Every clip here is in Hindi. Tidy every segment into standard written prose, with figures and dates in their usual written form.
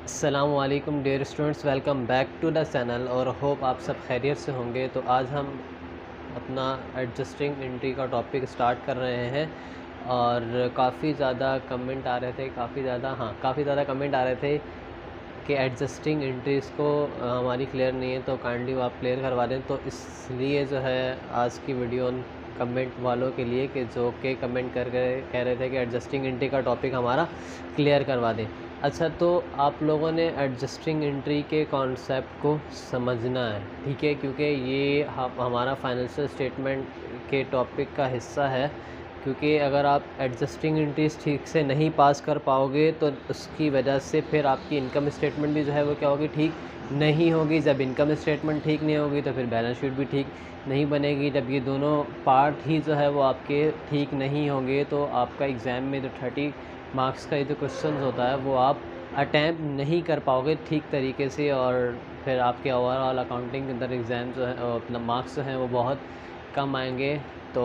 अस्सलामुअलैकुम dear students, welcome back to the channel और होप आप सब खैरियत से होंगे। तो आज हम अपना एडजस्टिंग एंट्री का टॉपिक स्टार्ट कर रहे हैं और काफ़ी ज़्यादा कमेंट आ रहे थे काफ़ी ज़्यादा कमेंट आ रहे थे कि एडजस्टिंग एंट्रीज़ को हमारी क्लियर नहीं है, तो काइंडली वो आप क्लियर करवा दें। तो इसलिए जो है आज की वीडियो उन कमेंट वालों के लिए कि जो के कमेंट कर कह रहे थे कि एडजस्टिंग एंट्री का टॉपिक हमारा क्लियर करवा दें। अच्छा, तो आप लोगों ने एडजस्टिंग एंट्री के कॉन्सेप्ट को समझना है, ठीक है, क्योंकि ये हमारा फाइनेंशियल स्टेटमेंट के टॉपिक का हिस्सा है। क्योंकि अगर आप एडजस्टिंग एंट्रीज ठीक से नहीं पास कर पाओगे तो उसकी वजह से फिर आपकी इनकम स्टेटमेंट भी जो है वो क्या होगी, ठीक नहीं होगी। जब इनकम स्टेटमेंट ठीक नहीं होगी तो फिर बैलेंस शीट भी ठीक नहीं बनेगी। जब ये दोनों पार्ट ही जो है वो आपके ठीक नहीं होंगे तो आपका एग्ज़ाम में जो 30 मार्क्स का ये जो क्वेश्चन होता है वो आप अटैम्प्ट नहीं कर पाओगे ठीक तरीके से, और फिर आपके ओवरऑल अकाउंटिंग के अंदर एग्ज़ाम जो है अपना मार्क्स जो हैं वो बहुत कम आएंगे। तो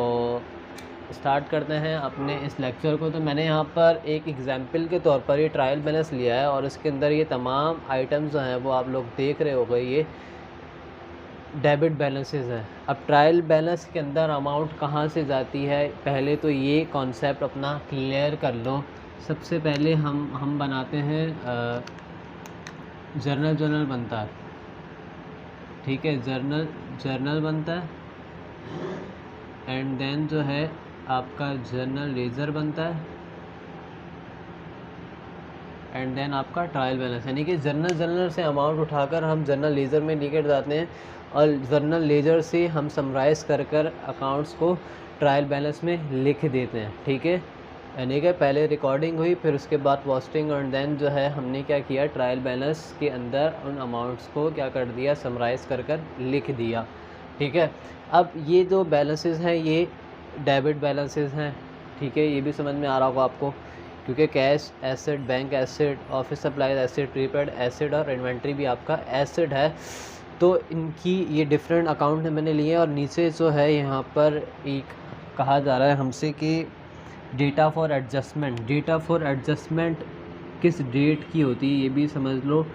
स्टार्ट करते हैं अपने इस लेक्चर को। तो मैंने यहाँ पर एक एग्जांपल के तौर पर ये ट्रायल बैलेंस लिया है और इसके अंदर ये तमाम आइटम्स जो हैं वो आप लोग देख रहे होंगे, ये डेबिट बैलेंसेस हैं। अब ट्रायल बैलेंस के अंदर अमाउंट कहाँ से जाती है, पहले तो ये कॉन्सेप्ट अपना क्लियर कर लो। सबसे पहले हम बनाते हैं जर्नल बनता है, ठीक है, जर्नल बनता है। एंड देन जो है आपका जर्नल लेज़र बनता है। एंड देन आपका ट्रायल बैलेंस, यानी कि जर्नल से अमाउंट उठाकर हम जर्नल लेज़र में लेकर जाते हैं और जर्नल लेज़र से हम समराइज़ कर अकाउंट्स को ट्रायल बैलेंस में लिख देते हैं, ठीक है। यानी कि पहले रिकॉर्डिंग हुई, फिर उसके बाद पोस्टिंग, और देन जो है हमने क्या किया, ट्रायल बैलेंस के अंदर उन अमाउंट्स को क्या कर दिया, समराइज़ कर लिख दिया, ठीक है। अब ये जो बैलेंसेस हैं ये डेबिट बैलेंसेस हैं, ठीक है, ये भी समझ में आ रहा होगा आपको, क्योंकि cash asset, bank asset, office supplies asset, prepaid asset और इन्वेंट्री भी आपका एसेट है। तो इनकी ये डिफरेंट अकाउंट मैंने लिए और नीचे जो है यहाँ पर एक कहा जा रहा है हमसे कि डेटा फॉर एडजस्टमेंट किस डेट की होती है ये भी समझ लो।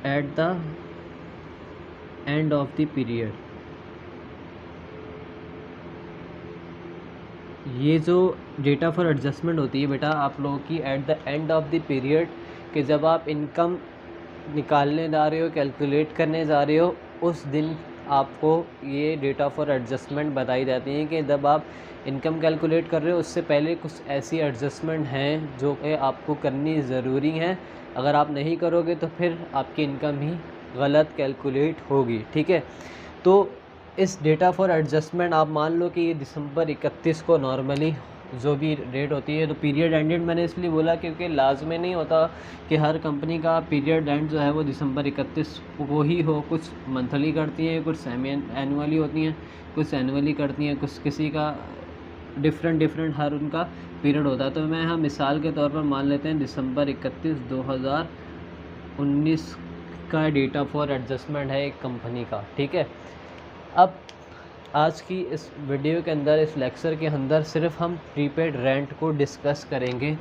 At the end of the period, ये जो डेटा फॉर एडजस्टमेंट होती है बेटा आप लोगों की eight the end of the period, कि जब आप इनकम निकालने जा रहे हो, कैलकुलेट करने जा रहे हो, उस दिन आपको ये डेटा फॉर एडजस्टमेंट बताई जाती है कि जब आप इनकम कैलकुलेट कर रहे हो उससे पहले कुछ ऐसी एडजस्टमेंट हैं जो कि आपको करनी ज़रूरी हैं। अगर आप नहीं करोगे तो फिर आपकी इनकम ही गलत कैलकुलेट होगी, ठीक है। तो इस डेटा फॉर एडजस्टमेंट आप मान लो कि ये दिसंबर 31 को नॉर्मली जो भी डेट होती है, तो पीरियड एंडेड मैंने इसलिए बोला क्योंकि लाजमी नहीं होता कि हर कंपनी का पीरियड एंड जो है वो दिसंबर 31 को ही हो। कुछ मंथली करती हैं, कुछ सेमी एनुअली होती हैं, कुछ एनुअली करती हैं, कुछ किसी का डिफरेंट हर उनका पीरियड होता है। तो मैं हम मिसाल के तौर पर मान लेते हैं दिसंबर 31 2019 का डेटा फॉर एडजस्टमेंट है एक कंपनी का, ठीक है। अब आज की इस वीडियो के अंदर, इस लेक्चर के अंदर सिर्फ हम प्रीपेड रेंट को डिस्कस करेंगे।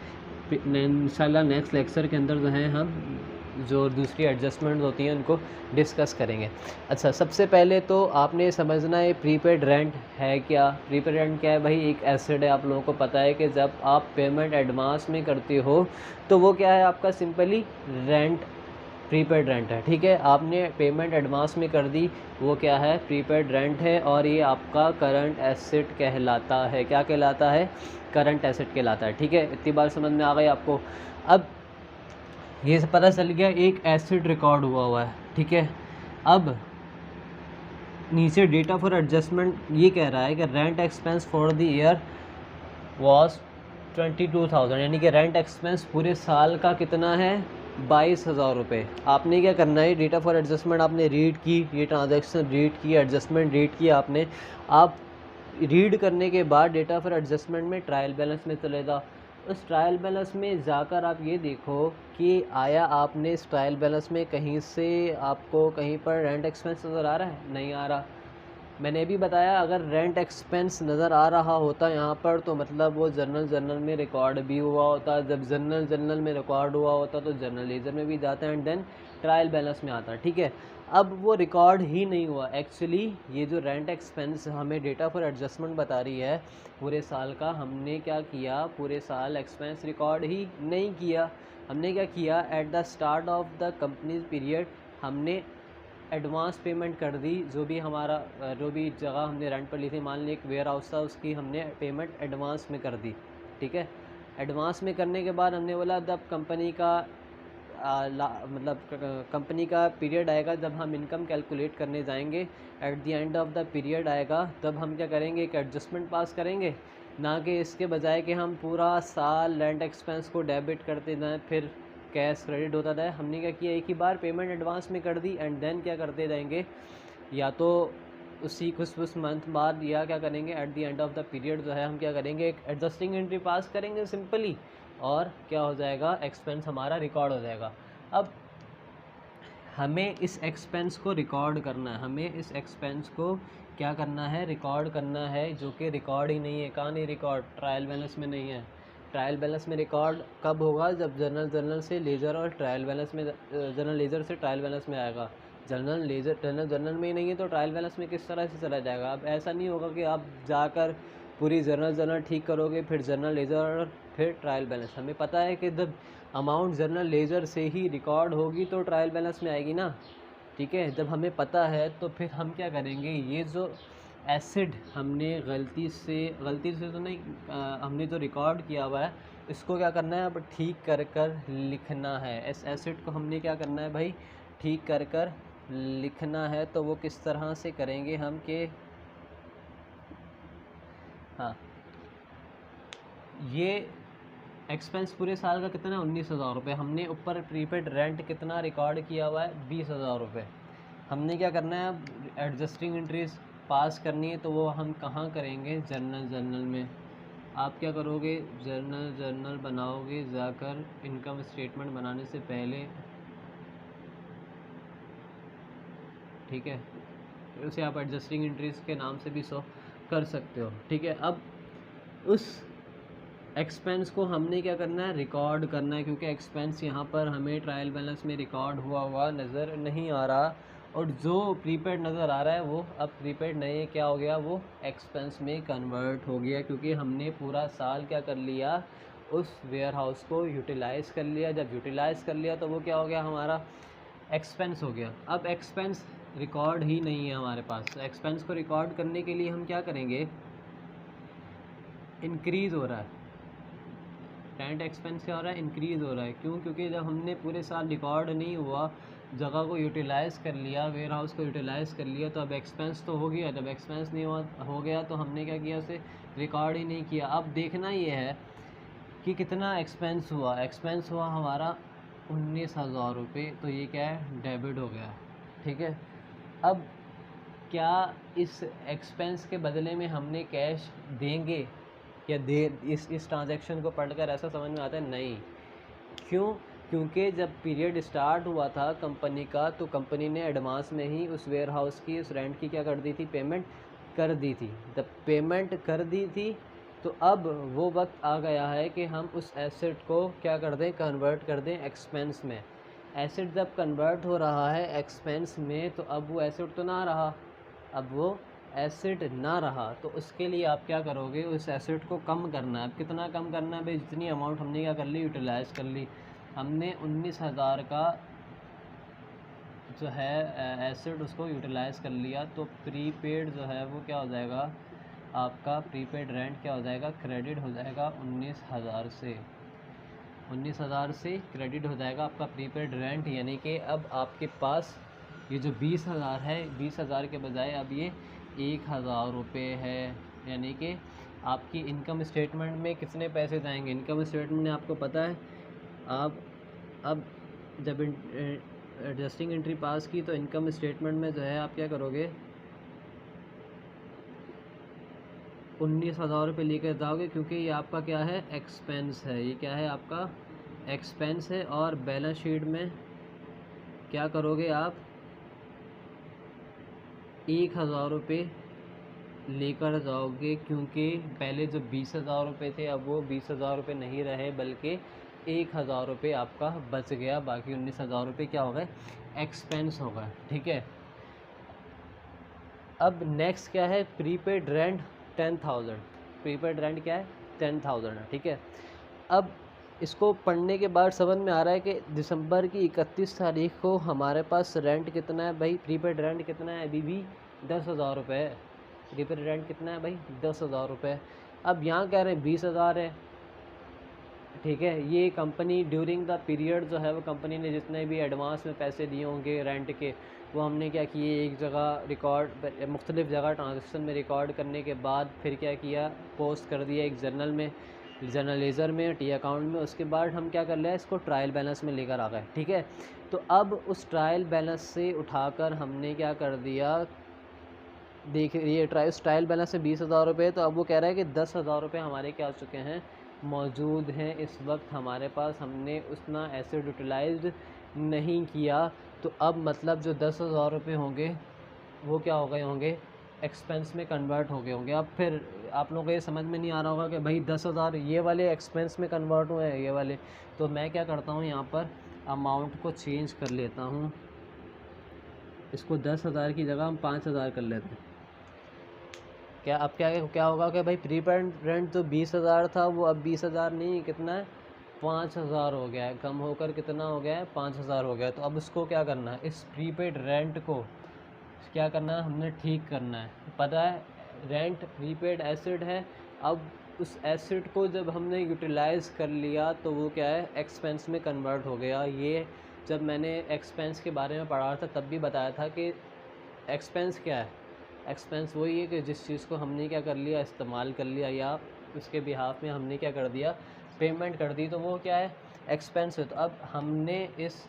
इंशाल्लाह नेक्स्ट लेक्चर के अंदर जो है हम जो दूसरी एडजस्टमेंट होती हैं उनको डिस्कस करेंगे। अच्छा, सबसे पहले तो आपने समझना है प्रीपेड रेंट है क्या। प्रीपेड रेंट क्या है भाई, एक एसेट है। आप लोगों को पता है कि जब आप पेमेंट एडवांस में करते हो तो वो क्या है, आपका सिंपली रेंट, प्रीपेड रेंट है, ठीक है। आपने पेमेंट एडवांस में कर दी, वो क्या है, प्रीपेड रेंट है, और ये आपका करंट एसेट कहलाता है। क्या कहलाता है, करंट एसेट कहलाता है, ठीक है। इतनी बात समझ में आ गई आपको। अब ये पता चल गया एक एसेट रिकॉर्ड हुआ है, ठीक है। अब नीचे डेटा फॉर एडजस्टमेंट ये कह रहा है कि rent expense for the year was 22,000, यानी कि रेंट एक्सपेंस पूरे साल का कितना है, 22,000 रुपये। आपने क्या करना है, डेटा फॉर एडजस्टमेंट आपने रीड की, ये ट्रांजैक्शन रीड की, एडजस्टमेंट रीड की आपने। आप रीड करने के बाद डेटा फॉर एडजस्टमेंट में ट्रायल बैलेंस में चले जाओ। उस ट्रायल बैलेंस में जाकर आप ये देखो कि आया आपने इस ट्रायल बैलेंस में कहीं से आपको कहीं पर रेंट एक्सपेंस नज़र आ रहा है, नहीं आ रहा। मैंने भी बताया अगर रेंट एक्सपेंस नज़र आ रहा होता यहाँ पर तो मतलब वो जर्नल में रिकॉर्ड भी हुआ होता। जब जर्नल में रिकॉर्ड हुआ होता तो जर्नल लेज़र में भी जाता एंड देन ट्रायल बैलेंस में आता, ठीक है। अब वो रिकॉर्ड ही नहीं हुआ। एक्चुअली ये जो रेंट एक्सपेंस हमें डेटा फॉर एडजस्टमेंट बता रही है पूरे साल का, हमने क्या किया, पूरे साल एक्सपेंस रिकॉर्ड ही नहीं किया। हमने क्या किया, at the start of the companies period हमने एडवांस पेमेंट कर दी। जो भी हमारा जो भी जगह हमने रेंट पर ली थी, मान ली एक वेयर हाउस था, उसकी हमने पेमेंट एडवांस में कर दी, ठीक है। एडवांस में करने के बाद हमने बोला जब कंपनी का मतलब कंपनी का पीरियड आएगा, जब हम इनकम कैलकुलेट करने जाएंगे, eight the end of the period आएगा, तब हम क्या करेंगे, एक एडजस्टमेंट पास करेंगे। ना कि इसके बजाय कि हम पूरा साल रेंट एक्सपेंस को डेबिट करते जाएं फिर कैश क्रेडिट होता जाए। हमने क्या किया, एक ही बार पेमेंट एडवांस में कर दी एंड देन क्या करते जाएंगे, या तो उसी कुछ मंथ बाद या क्या करेंगे, eight the end of the period जो है हम क्या करेंगे, एक एडजस्टिंग एंट्री पास करेंगे सिंपली, और क्या हो जाएगा, एक्सपेंस हमारा रिकॉर्ड हो जाएगा। अब हमें इस एक्सपेंस को रिकॉर्ड करना है, हमें इस एक्सपेंस को क्या करना है, रिकॉर्ड करना है, जो कि रिकॉर्ड ही नहीं है। कहाँ नहीं रिकॉर्ड, ट्रायल बैलेंस में नहीं है। ट्रायल बैलेंस में रिकॉर्ड कब होगा, जब जर्नल से लेज़र और ट्रायल बैलेंस में, जर्नल लेज़र से ट्रायल बैलेंस में आएगा। जर्नल में ही नहीं है तो ट्रायल बैलेंस में किस तरह से चला जाएगा। अब ऐसा नहीं होगा कि आप जाकर पूरी जर्नल ठीक करोगे, फिर जर्नल लेज़र और फिर ट्रायल बैलेंस। हमें पता है कि जब अमाउंट जर्नल लेज़र से ही रिकॉर्ड होगी तो ट्रायल बैलेंस में आएगी ना, ठीक है। जब हमें पता है तो फिर हम क्या करेंगे, ये जो एसिड हमने गलती से तो नहीं, हमने जो रिकॉर्ड किया हुआ है इसको क्या करना है, अब ठीक कर लिखना है। इस एसिड को हमने क्या करना है भाई, ठीक कर लिखना है। तो वो किस तरह से करेंगे हम कि, हाँ, ये एक्सपेंस पूरे साल का कितना है, 19,000 रुपये। हमने ऊपर प्रीपेड रेंट कितना रिकॉर्ड किया हुआ है, 20,000 रुपये। हमने क्या करना है, अब एडजस्टिंग एंट्रीज पास करनी है, तो वो हम कहाँ करेंगे, जर्नल में। आप क्या करोगे, जर्नल बनाओगे जाकर, इनकम स्टेटमेंट बनाने से पहले, ठीक है। तो उसे आप एडजस्टिंग एंट्रीज के नाम से भी शो कर सकते हो, ठीक है। अब उस एक्सपेंस को हमने क्या करना है, रिकॉर्ड करना है, क्योंकि एक्सपेंस यहाँ पर हमें ट्रायल बैलेंस में रिकॉर्ड हुआ नज़र नहीं आ रहा, और जो प्रीपेड नज़र आ रहा है वो अब प्रीपेड नहीं, क्या हो गया, वो एक्सपेंस में कन्वर्ट हो गया, क्योंकि हमने पूरा साल क्या कर लिया, उस वेयर हाउस को यूटिलाइज़ कर लिया। जब यूटिलाइज़ कर लिया तो वो क्या हो गया, हमारा एक्सपेंस हो गया। अब एक्सपेंस रिकॉर्ड ही नहीं है हमारे पास। एक्सपेंस को रिकॉर्ड करने के लिए हम क्या करेंगे, इंक्रीज़ हो रहा है, रेंट एक्सपेंस क्या हो रहा है, इंक्रीज़ हो रहा है। क्यों, क्योंकि जब हमने पूरे साल रिकॉर्ड नहीं हुआ, जगह को यूटिलाइज़ कर लिया, वेयर हाउस को यूटिलाइज़ कर लिया, तो अब एक्सपेंस तो हो गया। जब एक्सपेंस नहीं हो गया तो हमने क्या किया, उसे रिकॉर्ड ही नहीं किया। अब देखना ये है कि कितना एक्सपेंस हुआ। एक्सपेंस हुआ हमारा 19,000 रुपये, तो ये क्या है, डेबिट हो गया, ठीक है। अब क्या इस एक्सपेंस के बदले में हमने कैश देंगे या दे, इस ट्रांजैक्शन को पढ़कर ऐसा समझ में आता है, नहीं। क्यों, क्योंकि जब पीरियड स्टार्ट हुआ था कंपनी का, तो कंपनी ने एडवांस में ही उस वेयर हाउस की, उस रेंट की क्या कर दी थी, पेमेंट कर दी थी। जब पेमेंट कर दी थी तो अब वो वक्त आ गया है कि हम उस एसेट को क्या कर दें, कन्वर्ट कर दें एक्सपेंस में। एसेट जब कन्वर्ट हो रहा है एक्सपेंस में, तो अब वो एसेट तो ना रहा, अब वो एसिड ना रहा, तो उसके लिए आप क्या करोगे, उस एसिड को कम करना है। अब कितना कम करना है भाई, जितनी अमाउंट हमने क्या कर ली, यूटिलाइज़ कर ली। हमने 19,000 का जो है एसिड, उसको यूटिलाइज़ कर लिया, तो प्रीपेड जो है वो क्या हो जाएगा, आपका प्रीपेड रेंट क्या हो जाएगा, क्रेडिट हो जाएगा 19,000 से। 19,000 से क्रेडिट हो जाएगा आपका प्रीपेड रेंट, यानी कि अब आपके पास ये जो 20,000 है, 20,000 के बजाय अब ये 1,000 रुपये है। यानी कि आपकी इनकम स्टेटमेंट में कितने पैसे जाएंगे, इनकम स्टेटमेंट में आपको पता है। आप अब जब एडजस्टिंग एंट्री पास की तो इनकम स्टेटमेंट में जो है आप क्या करोगे, 19,000 रुपये लेकर जाओगे, क्योंकि ये आपका क्या है, एक्सपेंस है। ये क्या है, आपका एक्सपेंस है। और बैलेंस शीट में क्या करोगे आप, 1,000 रुपये लेकर जाओगे, क्योंकि पहले जो 20,000 रुपये थे अब वो 20,000 रुपये नहीं रहे, बल्कि 1,000 रुपये आपका बच गया। बाकी 19,000 रुपये क्या हो गए, एक्सपेंस हो गए। ठीक है, अब नेक्स्ट क्या है, प्रीपेड रेंट 10,000। प्रीपेड रेंट क्या है, 10,000 है। ठीक है, अब इसको पढ़ने के बाद समझ में आ रहा है कि दिसंबर की 31 तारीख को हमारे पास रेंट कितना है भाई, प्रीपेड रेंट कितना है, अभी भी 10,000 रुपये है। प्रीपेड रेंट कितना है भाई, 10,000 रुपये। अब यहाँ कह रहे हैं 20,000 है। ठीक है, ये कंपनी ड्यूरिंग द पीरियड जो है वो कंपनी ने जितने भी एडवांस में पैसे दिए होंगे रेंट के, वो हमने क्या किए, एक जगह रिकॉर्ड, मुख्तलिफ़ जगह ट्रांजेक्शन में रिकॉर्ड करने के बाद फिर क्या किया, पोस्ट कर दिया एक जर्नल में, जर्नलाइज़र में, टी अकाउंट में। उसके बाद हम क्या कर लिया, इसको ट्रायल बैलेंस में लेकर आ गए। ठीक है, तो अब उस ट्रायल बैलेंस से उठाकर हमने क्या कर दिया, देखिए ये ट्रायल बैलेंस से 20,000 रुपये, तो अब वो कह रहा है कि 10,000 रुपये हमारे क्या हो चुके हैं, मौजूद हैं इस वक्त हमारे पास, हमने उतना एसेट यूटिलाइज्ड नहीं किया। तो अब मतलब जो 10,000 रुपये होंगे वो क्या हो गए होंगे, एक्सपेंस में कन्वर्ट हो गए होंगे। अब फिर आप लोगों को ये समझ में नहीं आ रहा होगा कि भाई 10,000 ये वाले एक्सपेंस में कन्वर्ट हुए हैं, ये वाले। तो मैं क्या करता हूँ, यहाँ पर अमाउंट को चेंज कर लेता हूँ, इसको 10,000 की जगह हम 5,000 कर लेते हैं। क्या अब क्या होगा कि भाई प्रीपेड रेंट जो 20,000 था वो अब 20,000 नहीं, कितना है, 5,000 हो गया है, कम होकर कितना हो गया है, 5,000 हो गया है। तो अब उसको क्या करना है, इस प्रीपेड रेंट को क्या करना है, हमने ठीक करना है। पता है रेंट प्रीपेड एसिड है, अब उस एसिड को जब हमने यूटिलाइज़ कर लिया तो वो क्या है, एक्सपेंस में कन्वर्ट हो गया। ये जब मैंने एक्सपेंस के बारे में पढ़ा था तब भी बताया था कि एक्सपेंस क्या है, एक्सपेंस वही है कि जिस चीज़ को हमने क्या कर लिया, इस्तेमाल कर लिया, या उसके बिहाफ में हमने क्या कर दिया, पेमेंट कर दी, तो वो क्या है, एक्सपेंस है। तो अब हमने इस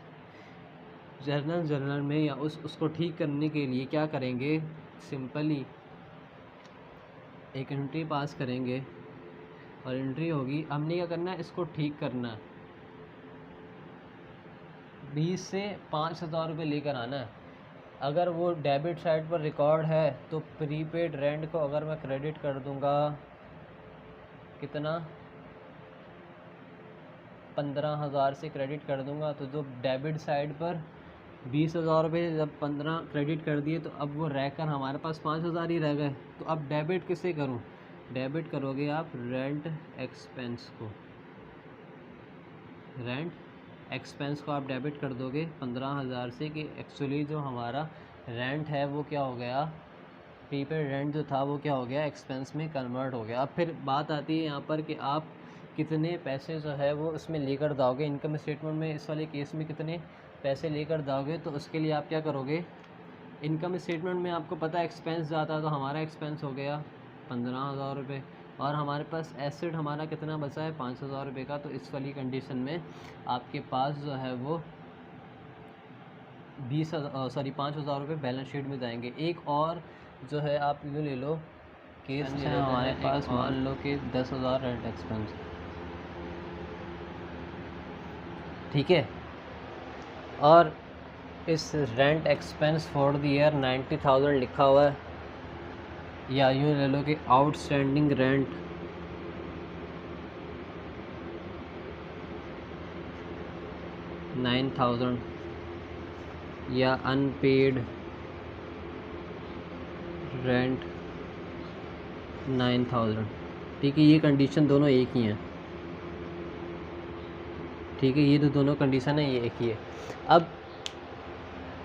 जर्नल में या उसको ठीक करने के लिए क्या करेंगे, सिंपली एक एंट्री पास करेंगे, और एंट्री होगी, हमने क्या करना है, इसको ठीक करना है, 20 से 5,000 रुपये लेकर आना है। अगर वो डेबिट साइड पर रिकॉर्ड है तो प्रीपेड रेंट को अगर मैं क्रेडिट कर दूंगा, कितना, 15,000 से क्रेडिट कर दूंगा, तो जो डेबिट साइड पर 20,000 रुपये जब 15 क्रेडिट कर दिए, तो अब वो रहकर हमारे पास 5,000 ही रह गए। तो अब डेबिट किसे करूं, डेबिट करोगे आप रेंट एक्सपेंस को, रेंट एक्सपेंस को आप डेबिट कर दोगे 15,000 से, कि एक्चुअली जो हमारा रेंट है वो क्या हो गया, प्रीपेड रेंट जो था वो क्या हो गया, एक्सपेंस में कन्वर्ट हो गया। अब फिर बात आती है यहाँ पर कि आप कितने पैसे जो है वो उसमें लेकर जाओगे, इनकम स्टेटमेंट में इस वाले केस में कितने पैसे लेकर जाओगे। तो उसके लिए आप क्या करोगे, इनकम स्टेटमेंट में आपको पता है एक्सपेंस जाता है, तो हमारा एक्सपेंस हो गया 15,000 रुपये, और हमारे पास एसेट हमारा कितना बचा है, 5,000 रुपये का। तो इस वाली कंडीशन में आपके पास जो है वो 5,000 रुपये बैलेंस शीट में जाएंगे। एक और जो है आप यूँ ले लो, केस है हमारे पास, मान लो कि 10,000 रेंट एक्सपेंस, ठीक है, और इस rent expense for the year 90,000 लिखा हुआ है, या यूँ ले लो कि आउटस्टैंडिंग रेंट 9,000, या अनपेड रेंट 9,000। ठीक है, ये कंडीशन दोनों एक ही हैं, ठीक है, ये तो दोनों कंडीशन है, ये एक ही है। अब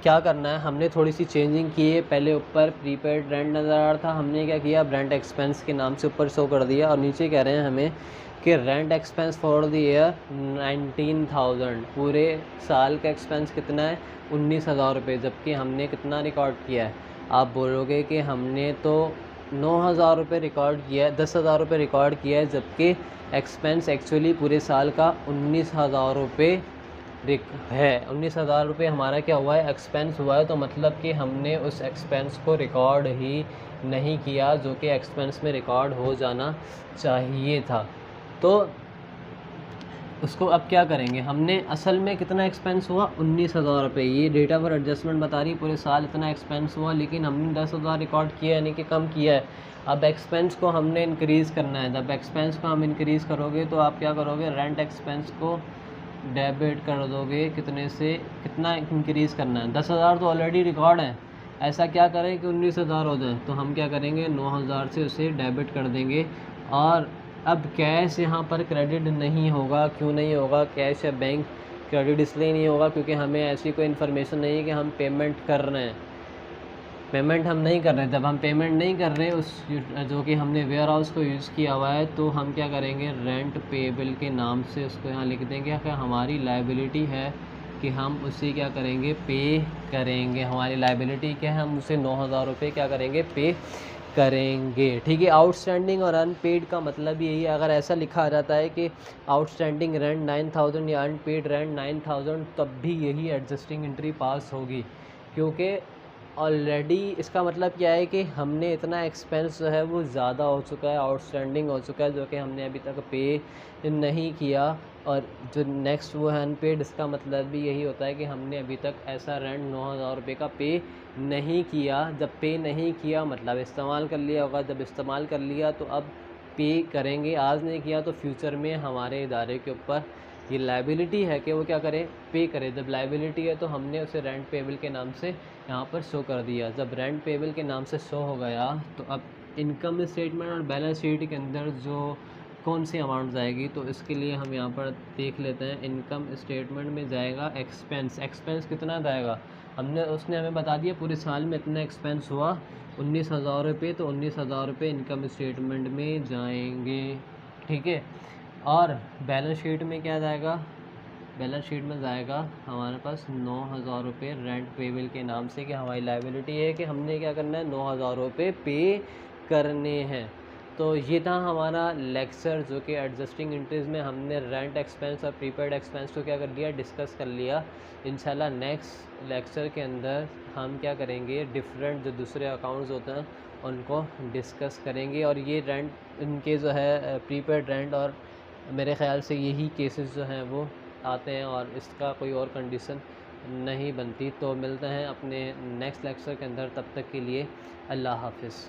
क्या करना है, हमने थोड़ी सी चेंजिंग की है। पहले ऊपर प्रीपेड रेंट नज़र आ रहा था, हमने क्या किया, रेंट एक्सपेंस के नाम से ऊपर शो कर दिया, और नीचे कह रहे हैं हमें कि rent expense for the year 19,000, पूरे साल का एक्सपेंस कितना है, 19,000 रुपये, जबकि हमने कितना रिकॉर्ड किया है। आप बोलोगे कि हमने तो 9,000 रुपये रिकॉर्ड किया है, 10,000 रुपये रिकॉर्ड किया है, जबकि एक्सपेंस एक्चुअली पूरे साल का 19,000 रुपये है। 19,000 रुपये हमारा क्या हुआ है, एक्सपेंस हुआ है। तो मतलब कि हमने उस एक्सपेंस को रिकॉर्ड ही नहीं किया, जो कि एक्सपेंस में रिकॉर्ड हो जाना चाहिए था। तो उसको अब क्या करेंगे, हमने असल में कितना एक्सपेंस हुआ 19,000 रुपये, ये डेटा पर एडजस्टमेंट बता रही है पूरे साल इतना एक्सपेंस हुआ, लेकिन हमने 10,000 रिकॉर्ड किया यानी कि कम किया है। अब एक्सपेंस को हमने इंक्रीज़ करना है। जब एक्सपेंस को हम इंक्रीज़ करोगे तो आप क्या करोगे, रेंट एक्सपेंस को डेबिट कर दोगे, कितने से कितना इंक्रीज़ करना है। 10,000 तो ऑलरेडी रिकॉर्ड है, ऐसा क्या करें कि 19,000 हो जाए, तो हम क्या करेंगे 9,000 से उसे डेबिट कर देंगे। और अब कैश यहाँ पर क्रेडिट नहीं होगा, क्यों नहीं होगा कैश या बैंक क्रेडिट इसलिए नहीं होगा क्योंकि हमें ऐसी कोई इन्फॉर्मेशन नहीं है कि हम पेमेंट कर रहे हैं। पेमेंट हम नहीं कर रहे, जब हम पेमेंट नहीं कर रहे उस जो कि हमने वेयर हाउस को यूज़ किया हुआ है, तो हम क्या करेंगे रेंट पेबल के नाम से उसको यहाँ लिख देंगे कि हमारी लायबिलिटी है कि हम उसे क्या करेंगे पे करेंगे। हमारी लायबिलिटी क्या है, हम उसे 9,000 रुपये क्या करेंगे पे करेंगे। ठीक है, आउटस्टैंडिंग और अनपेड का मतलब यही है। अगर ऐसा लिखा आ जाता है कि आउटस्टैंडिंग रेंट 9,000 या अनपेड रेंट 9,000, तब भी यही एडजस्टिंग एंट्री पास होगी, क्योंकि ऑलरेडी इसका मतलब क्या है कि हमने इतना एक्सपेंस जो है वो ज़्यादा हो चुका है, आउटस्टैंडिंग हो चुका है, जो कि हमने अभी तक पे नहीं किया। और जो नेक्स्ट वो है अनपेड, इसका मतलब भी यही होता है कि हमने अभी तक ऐसा रेंट 9,000 रुपये का पे नहीं किया। जब पे नहीं किया मतलब इस्तेमाल कर लिया होगा, जब इस्तेमाल कर लिया तो अब पे करेंगे। आज नहीं किया तो फ्यूचर में हमारे इदारे के ऊपर ये लायबिलिटी है कि वो क्या करे, पे करे। जब लायबिलिटी है तो हमने उसे रेंट पेबल के नाम से यहाँ पर शो कर दिया। जब रेंट पेबल के नाम से शो हो गया तो अब इनकम स्टेटमेंट और बैलेंस शीट के अंदर जो कौन सी अमाउंट जाएगी, तो इसके लिए हम यहाँ पर देख लेते हैं। इनकम स्टेटमेंट में जाएगा एक्सपेंस। एक्सपेंस कितना जाएगा, हमने उसने हमें बता दिया पूरे साल में इतना एक्सपेंस हुआ 19,000 रुपये, तो 19,000 रुपये इनकम स्टेटमेंट में जाएंगे। ठीक है, और बैलेंस शीट में क्या जाएगा, बैलेंस शीट में जाएगा हमारे पास 9,000 रुपये रेंट पेबल के नाम से, कि हमारी लायबिलिटी है कि हमने क्या करना है 9,000 रुपये पे करने हैं। तो ये था हमारा लेक्चर, जो कि एडजस्टिंग एंट्रीज में हमने रेंट एक्सपेंस और प्रीपेड एक्सपेंस को क्या कर लिया, डिस्कस कर लिया। इंशाल्लाह नेक्स्ट लेक्चर के अंदर हम क्या करेंगे, डिफरेंट जो दूसरे अकाउंट्स होते हैं उनको डिस्कस करेंगे। और ये रेंट इनके जो है प्रीपेड रेंट, और मेरे ख़्याल से यही केसेस जो हैं वो आते हैं और इसका कोई और कंडीशन नहीं बनती। तो मिलते हैं अपने नेक्स्ट लेक्चर के अंदर, तब तक के लिए अल्लाह हाफ़िज़।